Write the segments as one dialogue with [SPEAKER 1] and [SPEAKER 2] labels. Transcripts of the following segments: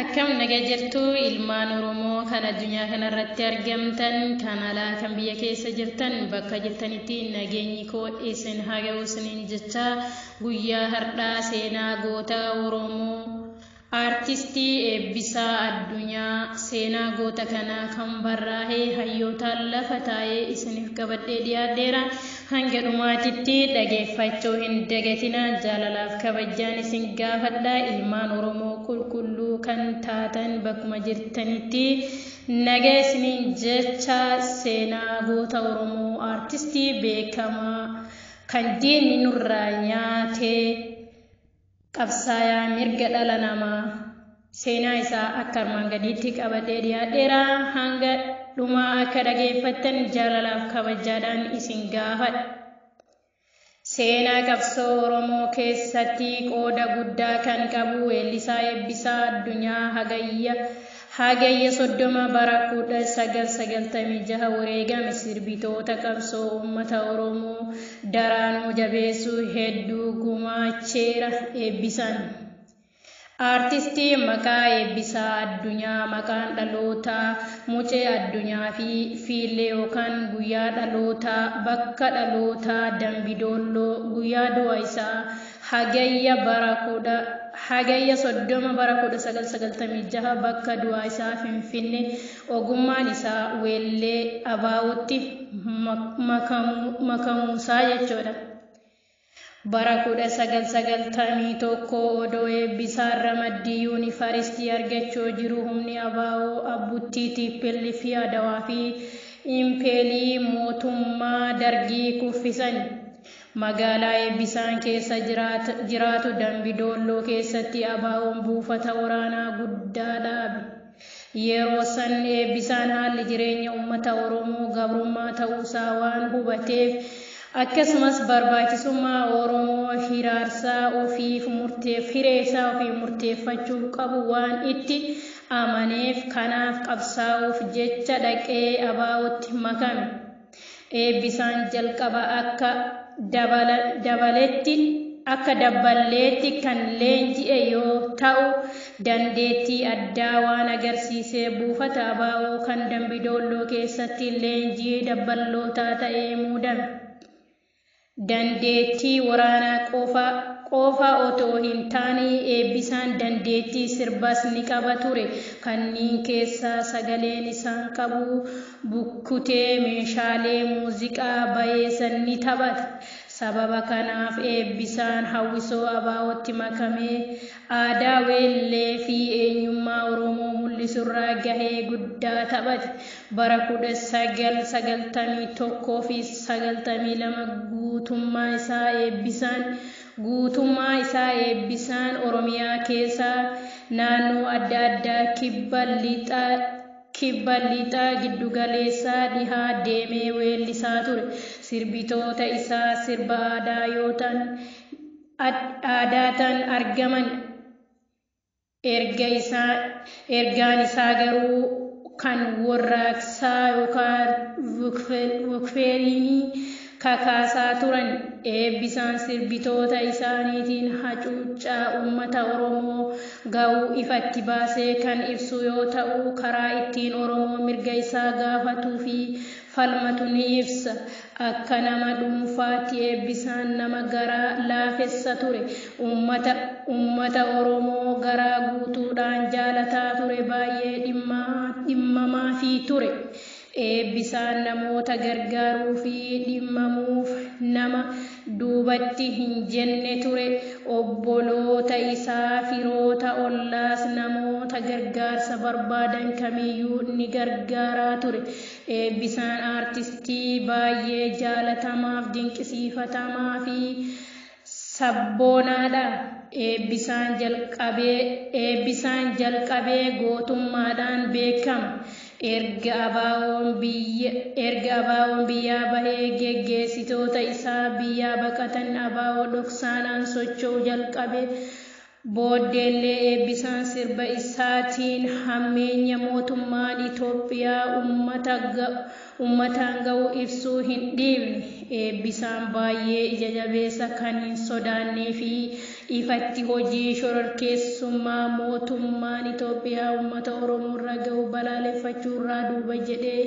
[SPEAKER 1] Akkam nagaa jirtu ilmaan Oromoo kan addunyaa kanarratti argamtan kan alaa kan biyya keessa jirtan bakka jirtanitti nageenyi koo isin haa ga'u isiniin jecha guyyaa har'aa seenaa goota Oromoo artistii Eebbisaa Addunyaa seenaa goota kanaa kan barraa'ee hayyootaan lafa taa'ee isiniif qabadhee dhiyaadheera. Hanga dhumaatitti dhageeffachuu hin dagatina jaalalaaf kabajaan isin gaafadha. Ilmaan Oromoo qulqulluu kan taatan bakkuma jirtanitti nagaa isiniin jecha seenaa goota Oromoo artistii beekamaa kan diinni nurraa nyaatee qabsaa'aa mirga dhala namaa seenaa isaa akka armaan gadiitti qabadhee dhiyaadheera. Hanga dhumaa akka dhageeffattan jaalalaaf kabajaadhaan isin gaafadha. Seenaa qabsoo Oromoo keessatti qooda guddaa kan qabu weellisaa Eebbisaa Addunyaa hagayya 30 bara 1996 wareegame sirbitoota qabsoo uummata Oromoo daranuu jabeessuu hedduu gumaacheera. Eebbisaan artistii maqaa Eebbisaa Addunyaa maqaan dhalootaa Mucee Addunyaa fi Fiillee yookaan guyyaa dhalootaa bakka dhalootaa Dambidolloo guyyaa du'a isaa hagayya 30 bara 1996 bakka du'a isaa Finfinnee ogummaan isaa weellee abaawutti makamuusaa jechuudha. Bara 1991 odoo Eebbisaan ramaddii yuunivarsiitii argachuu jiru humni abaawoo abbuttii TPLF fi Adawaa fi impeelii mootummaa dargii kuffisan. Magaalaa Eebbisaan keessa jiraatu Dambidolloo keessatti abaawoon buufata waraanaa guddaa dhaabe. Yeroo san Eebbisaan haalli jireenya uummata Oromoo gabrummaa ta'uusaa waan hubateef akkasumas barbaachisummaa Oromoo hiraarsaa ofii murteeffachuu qabu waan itti amaneef kanaaf qabsaa'uuf jecha dhaqee abaawootti makame. Eebbisaan jalqaba akka dabaleetti kan leenji'e yoo ta'u dandeettii addaa waan agarsiisee buufata abaawoo kan Dambidolloo keessatti leenjii dabalootaa ta'ee muudame. Dandeettii waraanaa qofa otoo hin taane Eebbisaan dandeettii sirbaas ni qaba ture. Kanneen keessaa sagaleen isaan qabu bukkutee meeshaalee muuziqaa bayeessan ni taphata. Sababa kanaaf Eebbisaan hawwisoo abaawootti makamee aadaa weellee fi eenyummaa Oromoo mul'isurraa gahee guddaa taphate. Bara 1991 fi 92 guutummaa isaa Eebbisaan Oromiyaa keessaa naannoo adda addaa kibba lixaa giddugaleessaa dhihaa deemee weellisaa ture. Sirbitoota isaa sirba aadaataan argaman. Ergaan isaa garuu kan warraaqsaa yookaan vokfeerinii kakaasaa turan. Eebbisaan sirbitoota isaaniitiin hacuuccaa uummata Oromoo ga'uu ifatti baasee kan ibsu yoo ta'u karaa ittiin Oromoo mirga isaa gaafatuu fi falmatu ni ibsa. Akka nama dhuunfaatti Eebbisaan nama garaa laafessa ture. Uummata Oromoo garaa guutuudhaan jaalataa ture. Baay'ee dhimmamaa fi ture. Eebbisaan namoota gargaaruu fi dhimmamuuf nama duubatti hin jenne ture. Obboloota isaa firoota ollaas namoota gargaarsa barbaadan kamiyyuu ni gargaaraa ture. Eebbisaan artistii baay'ee jaalatamaaf dinqisiifatamaa fi sabboonaadha. Eebbisaan jalqabee gootummaadhaan beekama. Erga abaawoon biyyaa bahee geggeessitoota isaa biyyaa baqatan abaawoo dhoksaanaan socho'uu jalqabe. Booddeellee Eebbisaan sirba isaatiin hammeenya mootummaan Itoophiyaa uummataan ga'u ibsuu hin dhiifne. Eebbisaan baay'ee ija jabeessa kan hin sodaannee fi ifatti hojii shororkeessummaa mootummaan Itoophiyaa uummata Oromoo irra ga'u balaaleffachuurraa duuba jedhee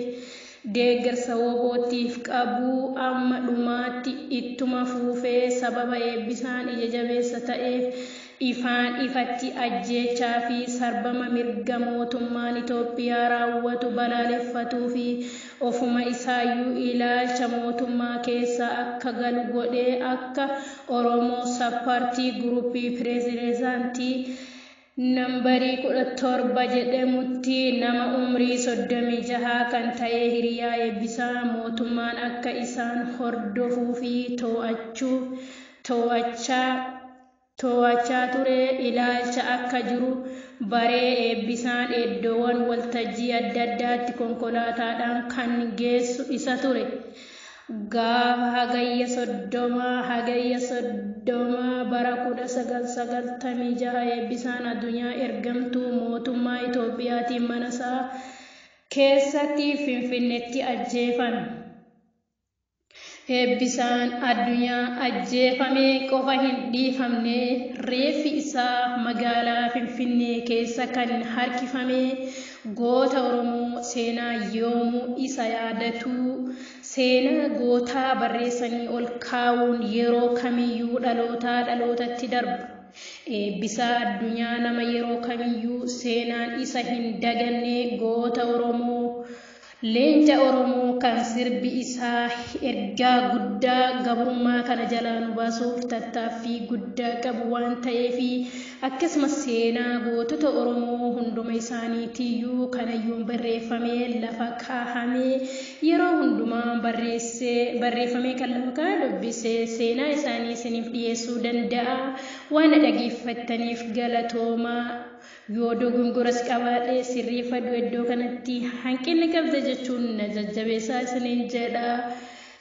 [SPEAKER 1] deeggarsa WBOtiif qabu amma dhumaatti ittuma fufee sababa eebbisaan ija jabeessa ta'eef ifaan ifatti ajjeechaa fi sarbama mirga mootummaan Itoophiyaa raawwatu balaaleffatuu fi ofuma isaayyuu ilaalcha mootummaa keessa akka galu godhee akka Oromoo Sappaartii Guruupii Pireezidaantii nambarii 17 jedhamutti nama umrii 36 kan ta'e hiriyaa eebbisaa mootummaan akka isaan hordofuu fi to'achaa ture ilaalcha akka jiru baree eebbisaan iddoowwan waltajjii adda addaatti konkolaataadhaan kan geessu isa ture. Gaafa hagayya 30 bara 1996 eebbisaan addunyaa ergamtuu mootummaa Itoophiyaatiin mana isaa keessatti Finfinneetti ajjeefame. Eebbisaan addunyaa ajjeefamee qofa hin dhiifamne reeffi isaa magaalaa Finfinnee keessa kan harkifame goota Oromoo seenaa yoomuu isa yaadatu seenaa gootaa barreessanii ol kaa'uun yeroo kamiyyuu dhalootatti darba. Eebbisaa addunyaa nama yeroo kamiyyuu seenaan isa hin daganne goota Oromoo leenca Oromoo kan sirbi isaa ergaa guddaa gabrummaa kana jalaa nu baasuuf tattaaffii guddaa qabu waan ta'eef akkasumas seenaa gootota Oromoo hunduma isaaniitiyyuu kanayyuun barreeffamee lafa kaa'amee yeroo hundumaa barreeffamee kan lafa kaa'e dubbisee seenaa isaanii isiniif dhiyeessuu danda'a. Waan dhaggeeffattaniif galatoomaa. Yoo dogongoras qabaadhe sirreeffadhu iddoo kanatti hanqinni qabda jechuun na jajjabeessaa isiniin jedha.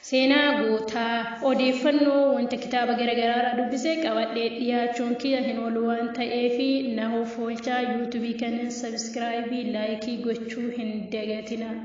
[SPEAKER 1] Seenaa gootaa odeeffannoo wanta kitaaba garaagaraa dubbisee qabadhee dhiyaachuun kiyya hin oolu waan ta'eef na of oolchaa yuutuubii kana sabiskiraayibii laayikii gochuu hin dagatinaa.